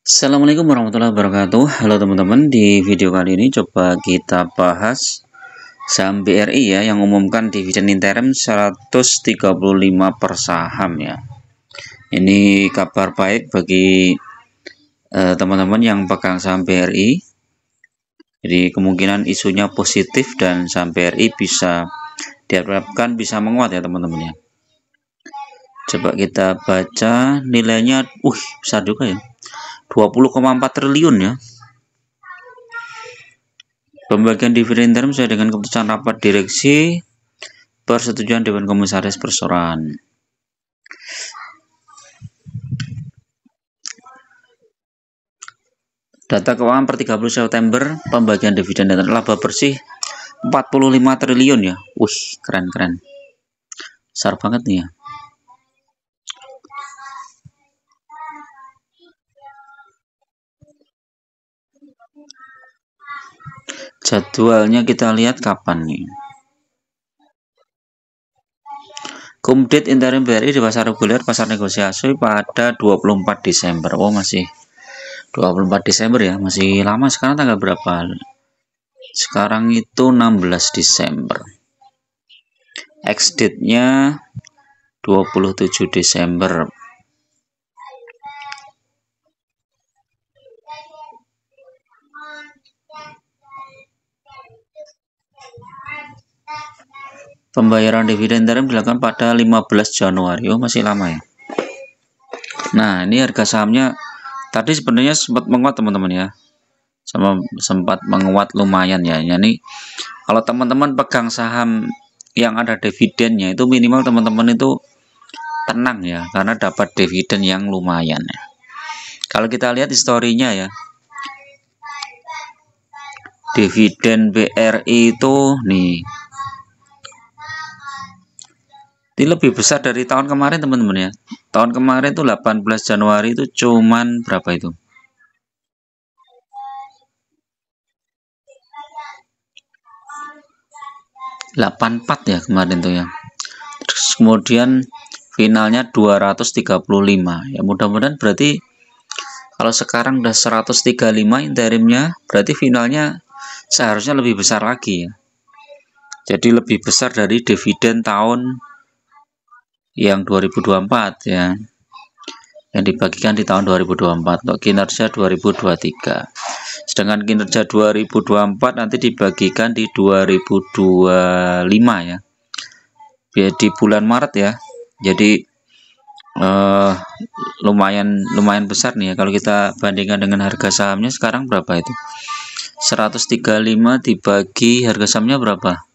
Assalamualaikum warahmatullahi wabarakatuh. Halo teman-teman, di video kali ini coba kita bahas saham BRI ya, yang umumkan dividen interim 135 per saham ya. Ini kabar baik bagi teman-teman yang pegang saham BRI. Jadi kemungkinan isunya positif dan saham BRI bisa diharapkan bisa menguat ya teman-teman ya. Coba kita baca nilainya, besar juga ya, 20,4 triliun ya. Pembagian dividen interim sesuai dengan keputusan rapat direksi persetujuan Dewan Komisaris Perseroan. Data keuangan per 30 September, pembagian dividen dan laba bersih 45 triliun ya. Keren-keren. Besar banget nih ya. Jadwalnya kita lihat kapan nih. Kumdit interim BRI di pasar reguler, pasar negosiasi pada 24 Desember. Masih 24 Desember ya, masih lama. Sekarang tanggal berapa? Sekarang itu 16 Desember. Ex-date-nya 27 Desember. Pembayaran dividen interim dilakukan pada 15 Januari. Masih lama ya. Nah, ini harga sahamnya tadi sebenarnya sempat menguat teman-teman ya. Sempat menguat lumayan ya. Ini kalau teman-teman pegang saham yang ada dividennya itu minimal teman-teman itu tenang ya, karena dapat dividen yang lumayan ya. Kalau kita lihat historinya ya, dividen BRI itu nih, ini lebih besar dari tahun kemarin teman-teman ya. Tahun kemarin itu 18 Januari itu cuman berapa itu? 84 ya kemarin tuh ya. Terus kemudian finalnya 235 ya. Mudah-mudahan berarti kalau sekarang udah 135 interimnya, berarti finalnya seharusnya lebih besar lagi ya. Jadi lebih besar dari dividen tahun yang 2024 ya, yang dibagikan di tahun 2024 untuk kinerja 2023. Sedangkan kinerja 2024 nanti dibagikan di 2025 ya, di bulan Maret ya. Jadi lumayan besar nih ya. Kalau kita bandingkan dengan harga sahamnya sekarang berapa itu? 135 dibagi harga sahamnya berapa?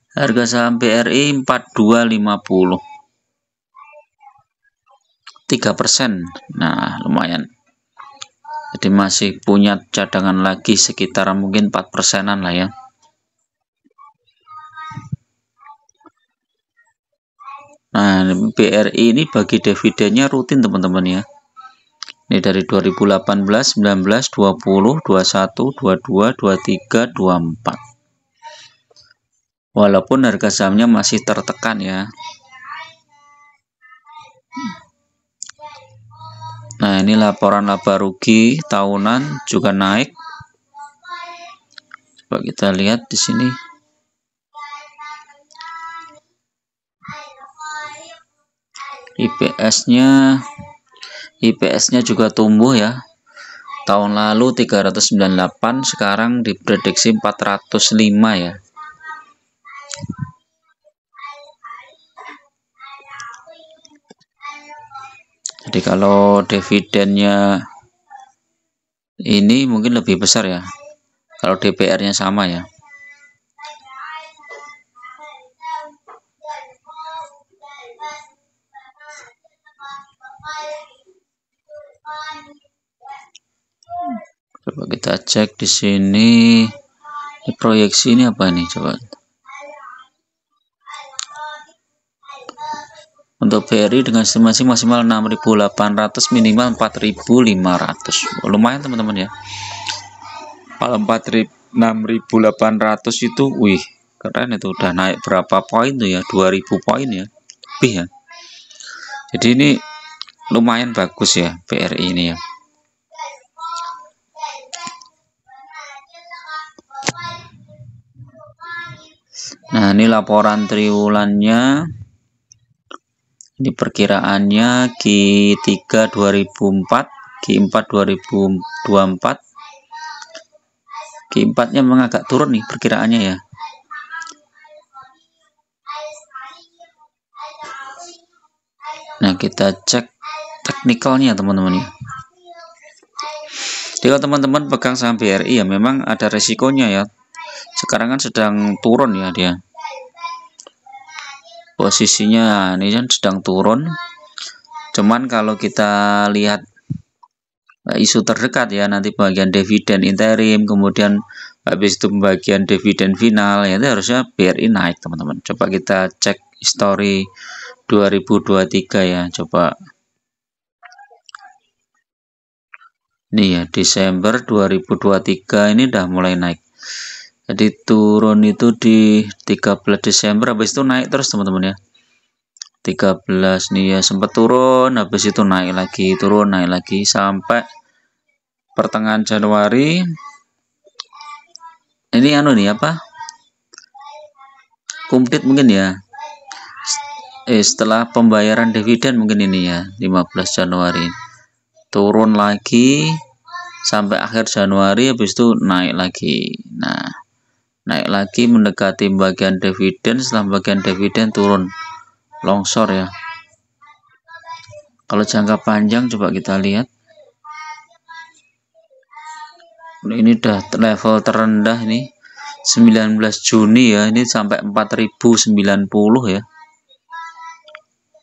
Harga saham BRI 4250, 3%. Nah, lumayan. Jadi masih punya cadangan lagi sekitar mungkin 4%-an lah ya. Nah, BRI ini bagi dividennya rutin teman-teman ya. Ini dari 2018, 19, 20, 21, 22, 23, 24. Walaupun harga sahamnya masih tertekan ya. Nah, ini laporan laba rugi tahunan juga naik. Coba kita lihat di sini. IPS-nya juga tumbuh ya. Tahun lalu 398, sekarang diprediksi 405 ya. Jadi kalau dividennya ini mungkin lebih besar ya, kalau DPR-nya sama ya. Coba kita cek di sini. Di proyeksi ini apa nih, coba. Untuk BRI dengan estimasi maksimal 6.800, minimal 4.500. Lumayan teman-teman ya. Kalau 6.800 itu, keren itu, udah naik berapa poin tuh ya, 2000 poin ya, lebih ya. Jadi ini lumayan bagus ya BRI ini ya. Nah, ini laporan triwulannya. Ini perkiraannya Q3 2004, Q4 2024. Q4-nya memang agak turun nih perkiraannya ya. Nah, kita cek teknikalnya teman-teman ya. Jadi kalau teman-teman pegang saham BRI ya memang ada resikonya ya. Sekarang kan sedang turun ya dia. Posisinya ini kan sedang turun. Cuman kalau kita lihat isu terdekat ya, nanti bagian dividen interim, kemudian habis itu pembagian dividen final ya, itu harusnya BRI naik teman-teman. Coba kita cek histori 2023 ya, coba. Ini ya, Desember 2023 ini udah mulai naik. Jadi turun itu di 13 Desember, habis itu naik terus teman-teman ya. 13 nih ya, sempat turun, habis itu naik lagi, turun, naik lagi sampai pertengahan Januari. Ini anu nih apa? Komplit mungkin ya. Setelah pembayaran dividen mungkin ini ya, 15 Januari. Turun lagi sampai akhir Januari, habis itu naik lagi. Nah, naik lagi mendekati bagian dividen, setelah bagian dividen turun, longsor ya. Kalau jangka panjang coba kita lihat. Ini udah level terendah ini 19 Juni ya, ini sampai 4090 ya.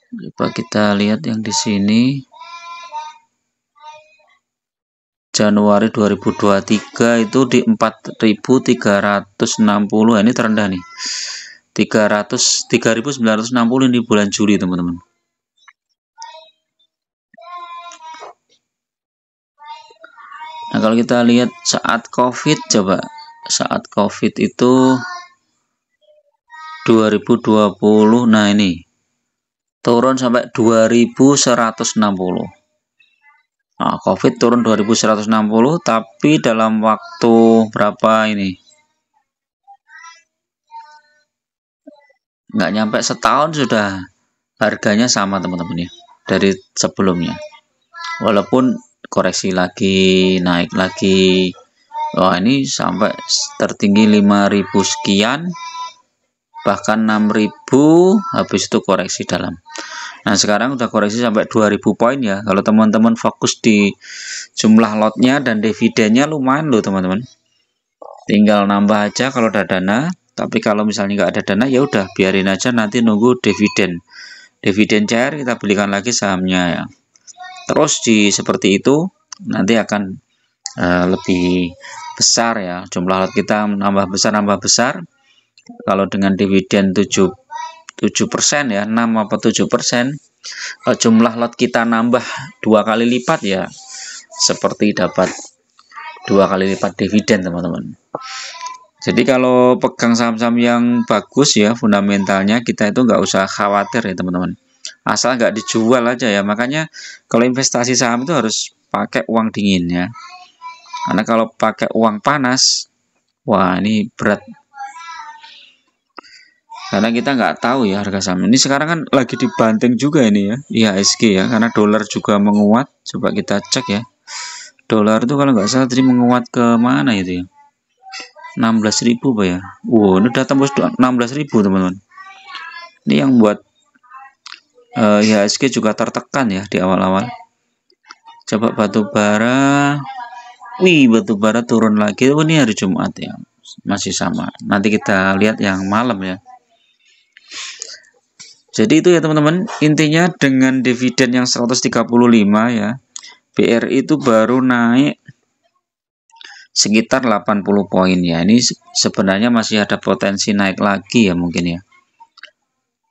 Coba kita lihat yang di sini. Januari 2023 itu di 4360. Ini terendah nih. 3960 ini bulan Juli teman-teman. Nah, kalau kita lihat saat Covid, coba saat Covid itu 2020, nah ini turun sampai 2160. Nah, Covid turun 2160, tapi dalam waktu berapa ini? Nggak nyampe setahun sudah harganya sama teman-teman ya dari sebelumnya. Walaupun koreksi lagi, naik lagi. Wah, ini sampai tertinggi 5000 sekian, bahkan 6000, habis itu koreksi dalam. Nah, sekarang udah koreksi sampai 2000 poin ya. Kalau teman-teman fokus di jumlah lotnya dan dividennya lumayan loh teman-teman. Tinggal nambah aja kalau ada dana. Tapi kalau misalnya nggak ada dana ya udah biarin aja, nanti nunggu dividen. Dividen cair kita belikan lagi sahamnya ya. Terus seperti itu nanti akan lebih besar ya. Jumlah lot kita nambah besar. Kalau dengan dividen 7% ya, 6 apa 7%, jumlah lot kita nambah 2 kali lipat ya, seperti dapat 2 kali lipat dividen teman-teman. Jadi kalau pegang saham-saham yang bagus ya, fundamentalnya kita itu nggak usah khawatir ya teman-teman, asal nggak dijual aja ya. Makanya kalau investasi saham itu harus pakai uang dingin ya, karena kalau pakai uang panas, wah ini berat. Karena kita nggak tahu ya harga saham ini sekarang kan lagi dibanting juga ini ya, IHSG ya, karena dolar juga menguat. Coba kita cek ya, dolar itu kalau nggak salah tadi menguat ke mana itu ya, 16.000 Pak ya. Wow, ini udah tembus 16.000 teman-teman. Ini yang buat IHSG juga tertekan ya di awal-awal. Coba batubara, wih batubara turun lagi. Oh, ini hari Jumat ya, masih sama. Nanti kita lihat yang malam ya. Jadi itu ya teman-teman, intinya dengan dividen yang 135 ya, BRI itu baru naik sekitar 80 poin ya. Ini sebenarnya masih ada potensi naik lagi ya mungkin ya.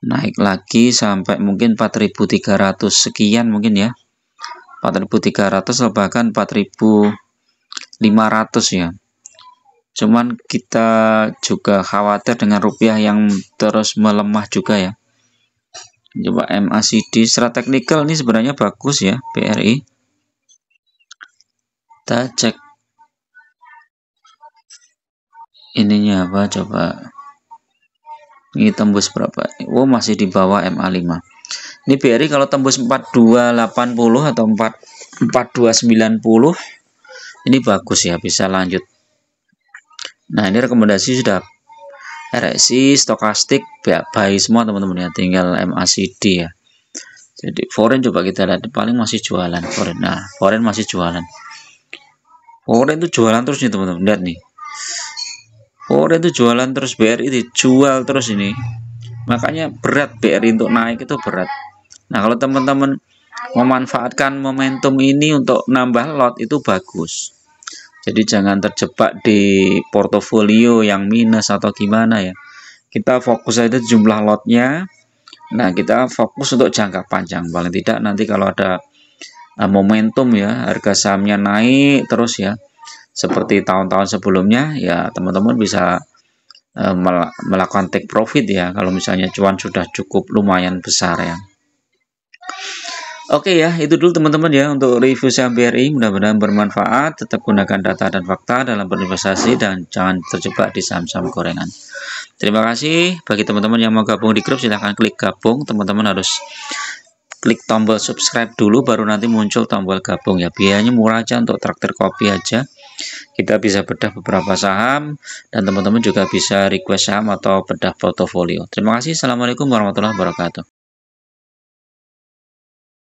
Naik lagi sampai mungkin 4.300 sekian mungkin ya. 4.300 atau bahkan 4.500 ya. Cuman kita juga khawatir dengan rupiah yang terus melemah juga ya. Coba MACD secara teknikal ini sebenarnya bagus ya BRI. Kita cek ininya apa coba. Ini tembus berapa? Oh, masih di bawah MA5. Ini BRI kalau tembus 4280 atau 4290 ini bagus ya, bisa lanjut. Nah, ini rekomendasi sudah RSI, stokastik, buy semua teman-teman ya, tinggal MACD ya. Jadi foreign coba kita lihat, paling masih jualan foreign. Nah, foreign masih jualan. Foreign itu jualan terus nih teman-teman, lihat nih. Foreign itu jualan terus, BRI dijual terus ini. Makanya berat BRI untuk naik itu berat. Nah, kalau teman-teman memanfaatkan momentum ini untuk nambah lot itu bagus. Jadi jangan terjebak di portofolio yang minus atau gimana ya. Kita fokus aja jumlah lotnya. Nah, kita fokus untuk jangka panjang. Paling tidak nanti kalau ada momentum ya, harga sahamnya naik terus ya, seperti tahun-tahun sebelumnya ya, teman-teman bisa melakukan take profit ya, kalau misalnya cuan sudah cukup lumayan besar ya. Oke ya, itu dulu teman-teman ya untuk review saham BRI. Mudah-mudahan bermanfaat. Tetap gunakan data dan fakta dalam berinvestasi dan jangan terjebak di saham-saham gorengan. Terima kasih. Bagi teman-teman yang mau gabung di grup, silahkan klik gabung. Teman-teman harus klik tombol subscribe dulu, baru nanti muncul tombol gabung ya. Biayanya murah aja, untuk traktir kopi aja. Kita bisa bedah beberapa saham dan teman-teman juga bisa request saham atau bedah portofolio. Terima kasih. Assalamualaikum warahmatullahi wabarakatuh.